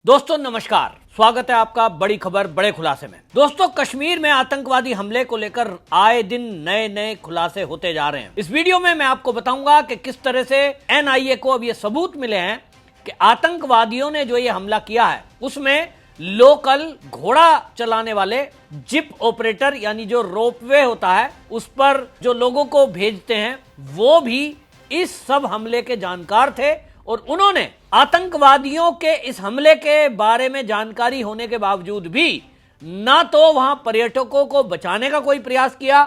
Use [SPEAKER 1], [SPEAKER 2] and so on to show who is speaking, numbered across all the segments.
[SPEAKER 1] दोस्तों नमस्कार, स्वागत है आपका बड़ी खबर बड़े खुलासे में। दोस्तों, कश्मीर में आतंकवादी हमले को लेकर आए दिन नए नए खुलासे होते जा रहे हैं। इस वीडियो में मैं आपको बताऊंगा कि किस तरह से एनआईए को अब ये सबूत मिले हैं कि आतंकवादियों ने जो ये हमला किया है उसमें लोकल घोड़ा चलाने वाले जिप ऑपरेटर यानी जो रोपवे होता है उस पर जो लोगों को भेजते हैं वो भी इस सब हमले के जानकार थे और उन्होंने आतंकवादियों के इस हमले के बारे में जानकारी होने के बावजूद भी ना तो वहां पर्यटकों को बचाने का कोई प्रयास किया,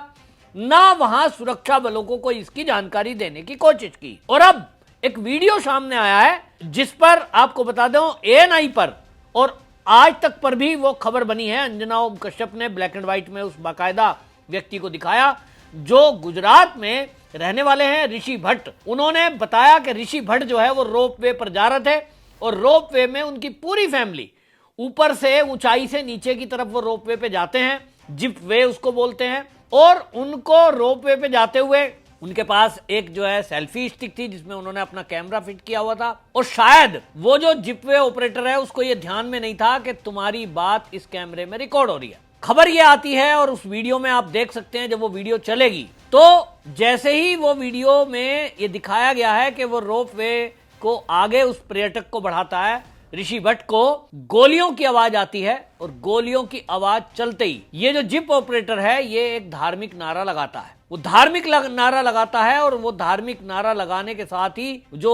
[SPEAKER 1] ना वहां सुरक्षा बलों को कोई इसकी जानकारी देने की कोशिश की। और अब एक वीडियो सामने आया है जिस पर आपको बता दूं एएनआई पर और आज तक पर भी वो खबर बनी है। अंजना ओम कश्यप ने ब्लैक एंड व्हाइट में उस बाकायदा व्यक्ति को दिखाया जो गुजरात में रहने वाले हैं, ऋषि भट्ट। उन्होंने बताया कि ऋषि भट्ट जो है वो रोप वे पर जा रहे थे और रोप वे में उनकी पूरी फैमिली ऊपर से ऊंचाई से नीचे की तरफ वो रोप वे पे जाते हैं, जिप वे उसको बोलते हैं। और उनको रोप वे पे जाते हुए उनके पास एक जो है सेल्फी स्टिक थी जिसमें उन्होंने अपना कैमरा फिट किया हुआ था और शायद वो जो जिप वे ऑपरेटर है उसको ये ध्यान में नहीं था कि तुम्हारी बात इस कैमरे में रिकॉर्ड हो रही है। खबर ये आती है और उस वीडियो में आप देख सकते हैं जब वो वीडियो चलेगी तो जैसे ही वो वीडियो में ये दिखाया गया है कि वो रोप वे को आगे उस पर्यटक को बढ़ाता है ऋषि भट्ट को, गोलियों की आवाज आती है और गोलियों की आवाज चलते ही ये जो जिप ऑपरेटर है ये एक धार्मिक नारा लगाता है। वो धार्मिक नारा लगाता है और वो धार्मिक नारा लगाने के साथ ही जो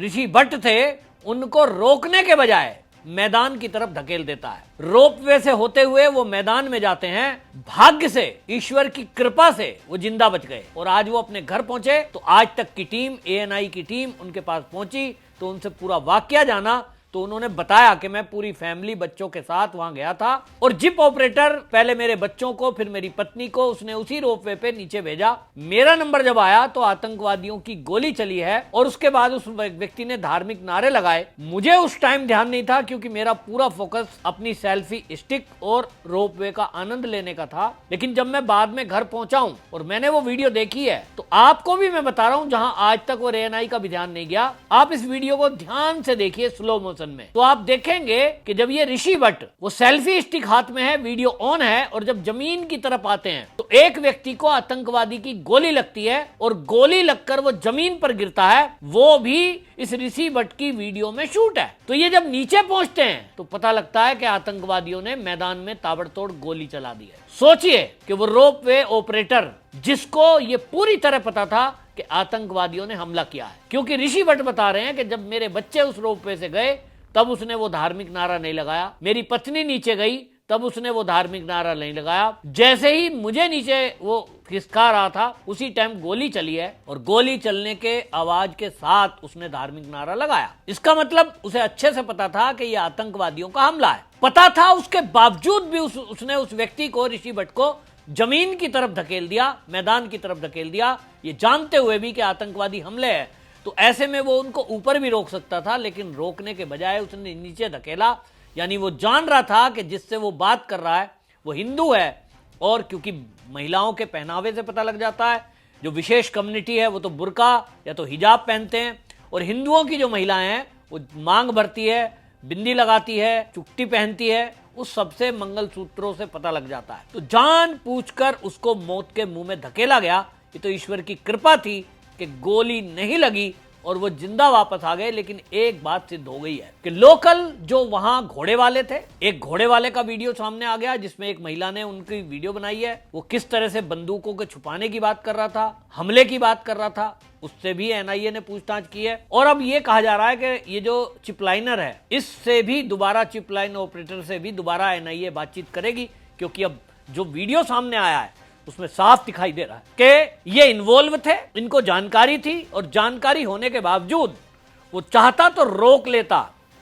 [SPEAKER 1] ऋषि भट्ट थे उनको रोकने के बजाय मैदान की तरफ धकेल देता है। रोपवे से होते हुए वो मैदान में जाते हैं। भाग्य से, ईश्वर की कृपा से वो जिंदा बच गए और आज वो अपने घर पहुंचे तो आज तक की टीम, एएनआई की टीम उनके पास पहुंची तो उनसे पूरा वाकया जाना तो उन्होंने बताया कि मैं पूरी फैमिली बच्चों के साथ वहां गया था और जिप ऑपरेटर पहले मेरे बच्चों को फिर मेरी पत्नी को उसने उसी रोपवे पे नीचे भेजा। मेरा नंबर जब आया तो आतंकवादियों की गोली चली है और उसके बाद उस व्यक्ति ने धार्मिक नारे लगाए। मुझे उस टाइम ध्यान नहीं था क्योंकि मेरा पूरा फोकस अपनी सेल्फी स्टिक और रोपवे का आनंद लेने का था। लेकिन जब मैं बाद में घर पहुंचा हूं और मैंने वो वीडियो देखी है तो आपको भी मैं बता रहा हूं जहां आज तक वो एएनआई का भी ध्यान नहीं गया, आप इस वीडियो को ध्यान से देखिए स्लो मोशन में तो आप देखेंगे कि जब ये ऋषि भट्ट वो सेल्फी स्टिक हाथ में है, वीडियो ऑन है और जब जमीन की तरफ आते हैं तो एक व्यक्ति को आतंकवादी की गोली लगती है और गोली लगकर वो जमीन पर गिरता है। वो भी इस ऋषि भट्ट की वीडियो में शूट है। तो ये जब नीचे पहुंचते हैं तो पता लगता है कि आतंकवादियों ने मैदान में ताबड़तोड़ गोली चला दी है। सोचिए कि वो रोप वे ऑपरेटर जिसको ये पूरी तरह पता था कि आतंकवादियों ने हमला किया है, क्योंकि ऋषि भट्ट बता रहे हैं कि जब मेरे बच्चे उस रोप वे से गए तब उसने वो धार्मिक नारा नहीं लगाया, मेरी पत्नी नीचे गई तब उसने वो धार्मिक नारा नहीं लगाया, जैसे ही मुझे नीचे वो खिसका रहा था उसी टाइम गोली चली है और गोली चलने के आवाज के साथ उसने धार्मिक नारा लगाया। इसका मतलब उसे अच्छे से पता था कि ये आतंकवादियों का हमला है। पता था उसके बावजूद भी उसने उस व्यक्ति को, ऋषि भट्ट को जमीन की तरफ धकेल दिया, मैदान की तरफ धकेल दिया, ये जानते हुए भी कि आतंकवादी हमले है। तो ऐसे में वो उनको ऊपर भी रोक सकता था लेकिन रोकने के बजाय उसने नीचे धकेला। यानी वो जान रहा था कि जिससे वो बात कर रहा है वो हिंदू है और क्योंकि महिलाओं के पहनावे से पता लग जाता है, जो विशेष कम्युनिटी है वो तो बुर्का या तो हिजाब पहनते हैं और हिंदुओं की जो महिलाएं हैं वो मांग भरती है, बिंदी लगाती है, चुट्टी पहनती है, उस सबसे मंगलसूत्रों से पता लग जाता है। तो जान पूछकर उसको मौत के मुंह में धकेला गया। ये तो ईश्वर की कृपा थी कि गोली नहीं लगी और वो जिंदा वापस आ गए। लेकिन एक बात सिद्ध हो गई है कि लोकल जो वहां घोड़े वाले थे, एक घोड़े वाले का वीडियो सामने आ गया जिसमें एक महिला ने उनकी वीडियो बनाई है, वो किस तरह से बंदूकों के छुपाने की बात कर रहा था, हमले की बात कर रहा था, उससे भी एनआईए ने पूछताछ की है। और अब ये कहा जा रहा है कि ये जो चिपलाइनर है इससे भी दोबारा, चिपलाइन ऑपरेटर से भी दोबारा एनआईए बातचीत करेगी, क्योंकि अब जो वीडियो सामने आया है उसमें साफ दिखाई दे रहा है कि ये इन्वॉल्व थे, इनको जानकारी थी और जानकारी होने के बावजूद वो चाहता तो रोक लेता।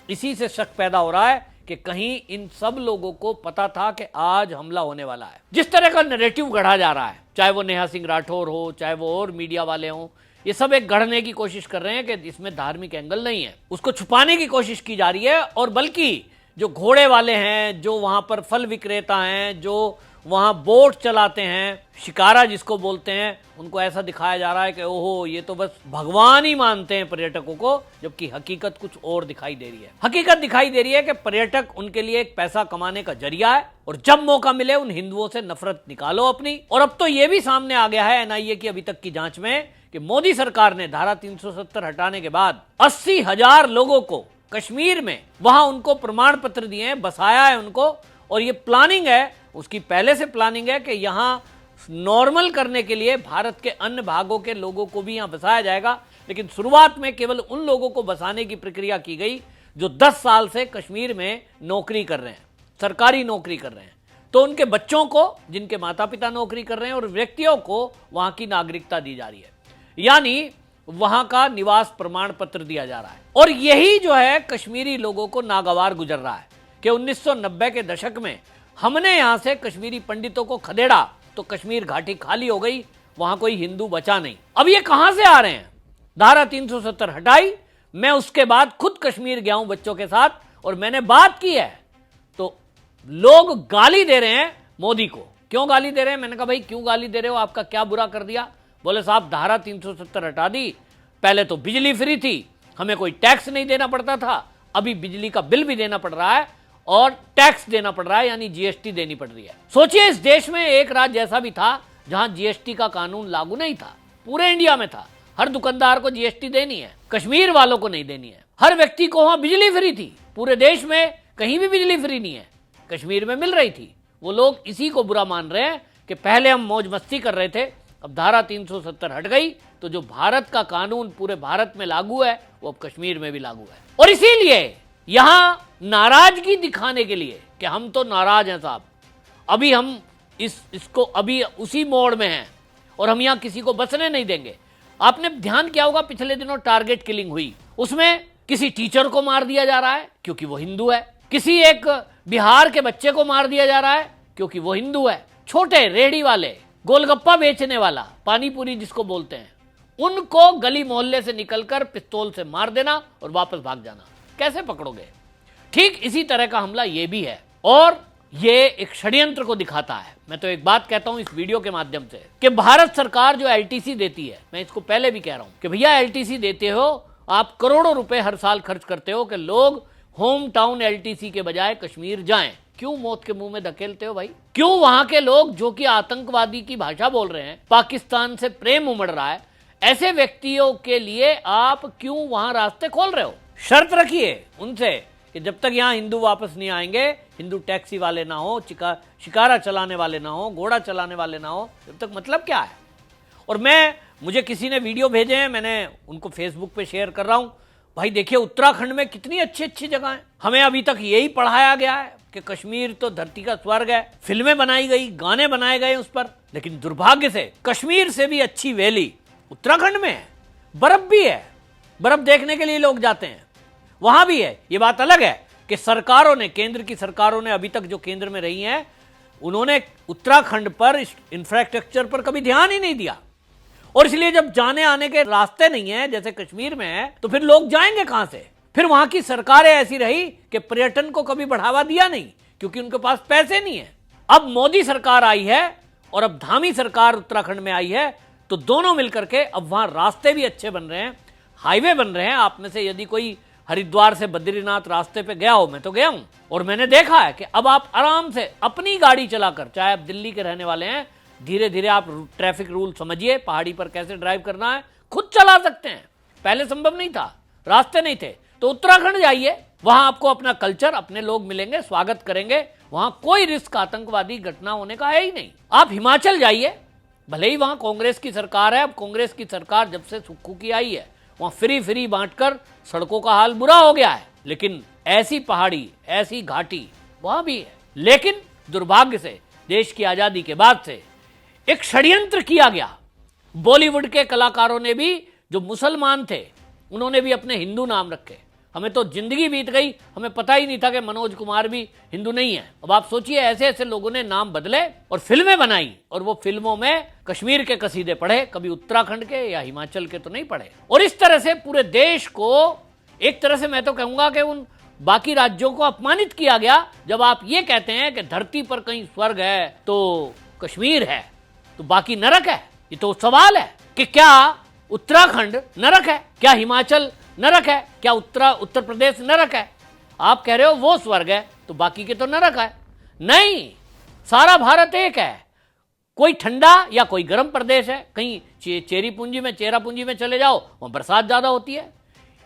[SPEAKER 1] इसी से शक पैदा हो रहा है कि कहीं इन सब लोगों को पता था कि आज हमला होने वाला है। जिस तरह का नैरेटिव गढ़ा जा रहा है, चाहे वो नेहा सिंह राठौर हो, चाहे वो और मीडिया वाले हों, ये सब एक गढ़ने की कोशिश कर रहे हैं कि इसमें धार्मिक एंगल नहीं है, उसको छुपाने की कोशिश की जा रही है। और बल्कि जो घोड़े वाले हैं, जो वहां पर फल विक्रेता हैं, जो वहां बोट चलाते हैं, शिकारा जिसको बोलते हैं, उनको ऐसा दिखाया जा रहा है कि ओहो ये तो बस भगवान ही मानते हैं पर्यटकों को, जबकि हकीकत कुछ और दिखाई दे रही है। हकीकत दिखाई दे रही है कि पर्यटक उनके लिए एक पैसा कमाने का जरिया है, और जब मौका मिले उन हिंदुओं से नफरत निकालो अपनी। और अब तो यह भी सामने आ गया है एनआईए की अभी तक की जांच में कि मोदी सरकार ने धारा 370 हटाने के बाद 80,000 लोगों को कश्मीर में वहां उनको प्रमाण पत्र दिए हैं, बसाया है उनको, और ये प्लानिंग है, उसकी पहले से प्लानिंग है कि यहां नॉर्मल करने के लिए भारत के अन्य भागों के लोगों को भी यहां बसाया जाएगा। लेकिन शुरुआत में केवल उन लोगों को बसाने की प्रक्रिया की गई जो 10 साल से कश्मीर में नौकरी कर रहे हैं, सरकारी नौकरी कर रहे हैं। तो उनके बच्चों को, जिनके माता पिता नौकरी कर रहे हैं, और व्यक्तियों को वहां की नागरिकता दी जा रही है, यानी वहां का निवास प्रमाण पत्र दिया जा रहा है। और यही जो है कश्मीरी लोगों को नागवार गुजर रहा है कि 1990 के दशक में हमने यहां से कश्मीरी पंडितों को खदेड़ा तो कश्मीर घाटी खाली हो गई, वहां कोई हिंदू बचा नहीं। अब ये कहां से आ रहे हैं? धारा 370 हटाई, मैं उसके बाद खुद कश्मीर गया हूं बच्चों के साथ और मैंने बात की है, तो लोग गाली दे रहे हैं मोदी को। क्यों गाली दे रहे हैं? मैंने कहा भाई क्यों गाली दे रहे हो, आपका क्या बुरा कर दिया? बोले साहब धारा 370 हटा दी, पहले तो बिजली फ्री थी, हमें कोई टैक्स नहीं देना पड़ता था, अभी बिजली का बिल भी देना पड़ रहा है और टैक्स देना पड़ रहा है, यानी जीएसटी देनी पड़ रही है। सोचिए इस देश में एक राज्य ऐसा भी था जहां जीएसटी का कानून लागू नहीं था, पूरे इंडिया में था, हर दुकानदार को जीएसटी देनी है, कश्मीर वालों को नहीं देनी है। हर व्यक्ति को वहां बिजली फ्री थी, पूरे देश में कहीं भी बिजली फ्री नहीं है, कश्मीर में मिल रही थी। वो लोग इसी को बुरा मान रहे हैं कि पहले हम मौज मस्ती कर रहे थे, अब धारा 370 हट गई तो जो भारत का कानून पूरे भारत में लागू है वो अब कश्मीर में भी लागू है। और इसीलिए यहां नाराजगी दिखाने के लिए कि हम तो नाराज हैं साहब, अभी हम इसको अभी उसी मोड़ में हैं और हम यहां किसी को बसने नहीं देंगे। आपने ध्यान किया होगा पिछले दिनों टारगेट किलिंग हुई, उसमें किसी टीचर को मार दिया जा रहा है क्योंकि वो हिंदू है, किसी एक बिहार के बच्चे को मार दिया जा रहा है क्योंकि वो हिंदू है। छोटे रेहड़ी वाले, गोलगप्पा बेचने वाला, पानी पूरी जिसको बोलते हैं, उनको गली मोहल्ले से निकलकर पिस्तौल से मार देना और वापस भाग जाना, कैसे पकड़ोगे? ठीक इसी तरह का हमला ये भी है और ये एक षड्यंत्र को दिखाता है। मैं तो एक बात कहता हूं इस वीडियो के माध्यम से कि भारत सरकार जो एलटीसी देती है, मैं इसको पहले भी कह रहा हूं कि भैया एलटीसी देते हो आप, करोड़ों रुपए हर साल खर्च करते हो कि लोग होम टाउन एलटीसी के बजाय कश्मीर जाएं, क्यों मौत के मुंह में धकेलते हो भाई? क्यों वहां के लोग जो कि आतंकवादी की भाषा बोल रहे हैं, पाकिस्तान से प्रेम उमड़ रहा है, ऐसे व्यक्तियों के लिए आप क्यों वहां रास्ते खोल रहे हो? शर्त रखिए उनसे कि जब तक यहां हिंदू वापस नहीं आएंगे, हिंदू टैक्सी वाले ना हो, शिकारा चलाने वाले ना हो, घोड़ा चलाने वाले ना हो, जब तक मतलब क्या है? और मुझे किसी ने वीडियो भेजे हैं, मैंने उनको फेसबुक पे शेयर कर रहा हूं। भाई देखिए उत्तराखंड में कितनी अच्छी अच्छी जगह है, हमें अभी तक यही पढ़ाया गया है कि कश्मीर तो धरती का स्वर्ग है, फिल्में बनाई गई, गाने बनाए गए उस पर, लेकिन दुर्भाग्य से कश्मीर से भी अच्छी वैली उत्तराखंड में है, बर्फ भी है, बर्फ देखने के लिए लोग जाते हैं, वहां भी है। ये बात अलग है कि सरकारों ने, केंद्र की सरकारों ने अभी तक जो केंद्र में रही हैं, उन्होंने उत्तराखंड पर, इंफ्रास्ट्रक्चर पर कभी ध्यान ही नहीं दिया। और इसलिए जब जाने आने के रास्ते नहीं है जैसे कश्मीर में है, तो फिर लोग जाएंगे कहां से? फिर वहां की सरकारें ऐसी रही कि पर्यटन को कभी बढ़ावा दिया नहीं क्योंकि उनके पास पैसे नहीं है। अब मोदी सरकार आई है और अब धामी सरकार उत्तराखंड में आई है, तो दोनों मिलकर के अब वहां रास्ते भी अच्छे बन रहे हैं, हाईवे बन रहे हैं। आप में से यदि कोई हरिद्वार से बद्रीनाथ रास्ते पे गया हो, मैं तो गया हूं और मैंने देखा है कि अब आप आराम से अपनी गाड़ी चलाकर, चाहे आप दिल्ली के रहने वाले हैं, धीरे धीरे आप ट्रैफिक रूल समझिए, पहाड़ी पर कैसे ड्राइव करना है, खुद चला सकते हैं। पहले संभव नहीं था, रास्ते नहीं थे। तो उत्तराखंड जाइए, वहां आपको अपना कल्चर, अपने लोग मिलेंगे, स्वागत करेंगे, वहां कोई रिस्क आतंकवादी घटना होने का है ही नहीं। आप हिमाचल जाइए, भले ही वहां कांग्रेस की सरकार है, अब कांग्रेस की सरकार जब से सुक्खू की आई है, वहां फ्री बांटकर सड़कों का हाल बुरा हो गया है, लेकिन ऐसी पहाड़ी, ऐसी घाटी वहां भी है। लेकिन दुर्भाग्य से देश की आजादी के बाद से एक षड्यंत्र किया गया। बॉलीवुड के कलाकारों ने भी, जो मुसलमान थे, उन्होंने भी अपने हिंदू नाम रखे। हमें तो जिंदगी बीत गई, हमें पता ही नहीं था कि मनोज कुमार भी हिंदू नहीं है। अब आप सोचिए, ऐसे ऐसे लोगों ने नाम बदले और फिल्में बनाई, और वो फिल्मों में कश्मीर के कसीदे पढ़े, कभी उत्तराखंड के या हिमाचल के तो नहीं पढ़े। और इस तरह से पूरे देश को, एक तरह से मैं तो कहूंगा कि उन बाकी राज्यों को अपमानित किया गया जब आप ये कहते हैं कि धरती पर कहीं स्वर्ग है तो कश्मीर है, तो बाकी नरक है। ये तो सवाल है कि क्या उत्तराखंड नरक है, क्या हिमाचल नरक है, क्या उत्तर प्रदेश नरक है? आप कह रहे हो वो स्वर्ग है तो बाकी के तो नरक है। नहीं, सारा भारत एक है। कोई ठंडा या कोई गर्म प्रदेश है, कहीं चेरापूंजी में चले जाओ, वहां बरसात ज्यादा होती है,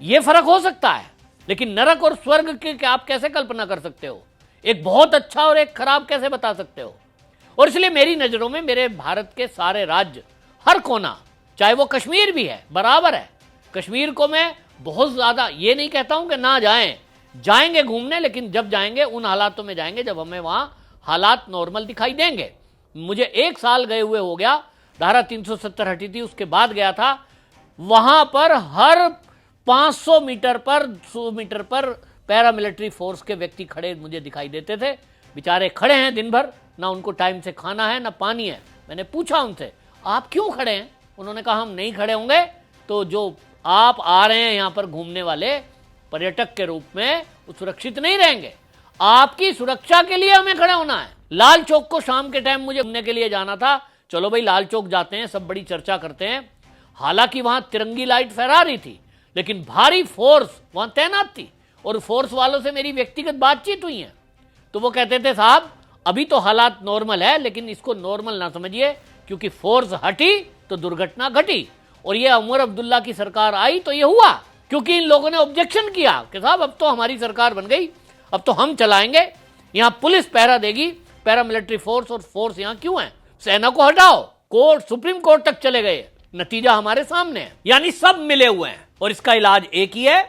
[SPEAKER 1] यह फर्क हो सकता है। लेकिन नरक और स्वर्ग की आप कैसे कल्पना कर सकते हो? एक बहुत अच्छा और एक खराब कैसे बता सकते हो? और इसलिए मेरी नजरों में मेरे भारत के सारे राज्य, हर कोना, चाहे वो कश्मीर भी है, बराबर है। कश्मीर को मैं बहुत ज्यादा ये नहीं कहता हूं कि ना जाएं, जाएंगे घूमने, लेकिन जब जाएंगे उन हालातों में जाएंगे जब हमें वहां हालात नॉर्मल दिखाई देंगे। मुझे 1 साल गए हुए हो गया, धारा 370 हटी थी, उसके बाद गया था। वहां पर हर 500 मीटर पर 100 मीटर पर पैरामिलिट्री फोर्स के व्यक्ति खड़े मुझे दिखाई देते थे। बेचारे खड़े हैं दिन भर, ना उनको टाइम से खाना है ना पानी है। मैंने पूछा उनसे, आप क्यों खड़े हैं? उन्होंने कहा, हम नहीं खड़े होंगे तो जो आप आ रहे हैं यहां पर घूमने वाले पर्यटक के रूप में, वो सुरक्षित नहीं रहेंगे। आपकी सुरक्षा के लिए हमें खड़ा होना है। लाल चौक को शाम के टाइम मुझे घूमने के लिए जाना था। चलो भाई, लाल चौक जाते हैं, सब बड़ी चर्चा करते हैं। हालांकि वहां तिरंगी लाइट फहरा रही थी, लेकिन भारी फोर्स वहां तैनात थी और फोर्स वालों से मेरी व्यक्तिगत बातचीत हुई है। तो वो कहते थे, साहब अभी तो हालात नॉर्मल है, लेकिन इसको नॉर्मल ना समझिए, क्योंकि फोर्स हटी तो दुर्घटना घटी। और ये उमर अब्दुल्ला की सरकार आई तो ये हुआ, क्योंकि इन लोगों ने ऑब्जेक्शन किया कि साहब अब तो हमारी सरकार बन गई, अब तो हम चलाएंगे, यहां पुलिस पहरा देगी, पैरामिलिट्री फोर्स और फोर्स यहां क्यों है, सेना को हटाओ। कोर्ट, सुप्रीम कोर्ट तक चले गए, नतीजा हमारे सामने है। यानी सब मिले हुए हैं और इसका इलाज एक ही है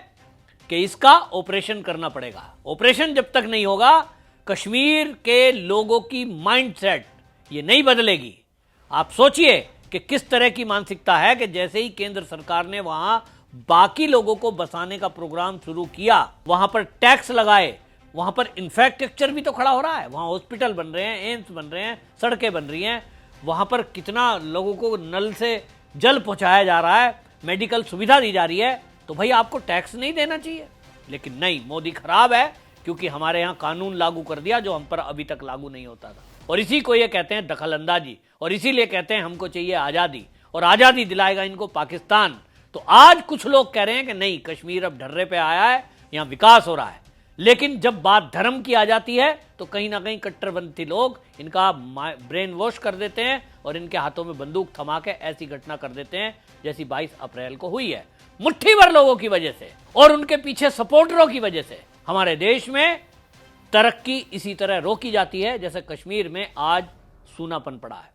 [SPEAKER 1] कि इसका ऑपरेशन करना पड़ेगा। ऑपरेशन जब तक नहीं होगा, कश्मीर के लोगों की माइंडसेट ये नहीं बदलेगी। आप सोचिए कि किस तरह की मानसिकता है कि जैसे ही केंद्र सरकार ने वहां बाकी लोगों को बसाने का प्रोग्राम शुरू किया, वहां पर टैक्स लगाए, वहां पर इंफ्रास्ट्रक्चर भी तो खड़ा हो रहा है, वहां हॉस्पिटल बन रहे हैं, एम्स बन रहे हैं, सड़कें बन रही हैं, वहां पर कितना लोगों को नल से जल पहुंचाया जा रहा है, मेडिकल सुविधा दी जा रही है, तो भाई आपको टैक्स नहीं देना चाहिए। लेकिन नहीं, मोदी खराब है, क्योंकि हमारे यहाँ कानून लागू कर दिया जो हम पर अभी तक लागू नहीं होता था। और इसी को ये कहते हैं दखल अंदाजी, और इसीलिए कहते हैं हमको चाहिए आज़ादी, और आज़ादी दिलाएगा इनको पाकिस्तान। तो आज कुछ लोग कह रहे हैं कि नहीं, कश्मीर अब ढर्रे पे आया है, यहाँ विकास हो रहा है। लेकिन जब बात धर्म की आ जाती है तो कहीं ना कहीं कट्टरपंथी लोग इनका ब्रेन वॉश कर देते हैं और इनके हाथों में बंदूक थमा के ऐसी घटना कर देते हैं जैसी 22 अप्रैल को हुई है। मुट्ठी भर लोगों की वजह से और उनके पीछे सपोर्टरों की वजह से हमारे देश में तरक्की इसी तरह रोकी जाती है जैसे कश्मीर में आज सूनापन पड़ा है।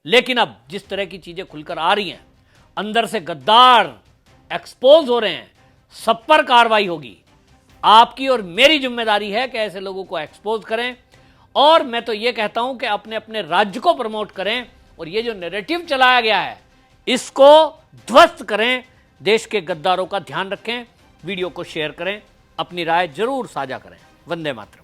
[SPEAKER 1] लेकिन अब जिस तरह की चीजें खुलकर आ रही हैं, अंदर से गद्दार एक्सपोज हो रहे हैं, सब पर कार्रवाई होगी। आपकी और मेरी जिम्मेदारी है कि ऐसे लोगों को एक्सपोज करें, और मैं तो ये कहता हूं कि अपने अपने राज्य को प्रमोट करें, और ये जो नैरेटिव चलाया गया है इसको ध्वस्त करें। देश के गद्दारों का ध्यान रखें, वीडियो को शेयर करें, अपनी राय जरूर साझा करें। वंदे मातरम।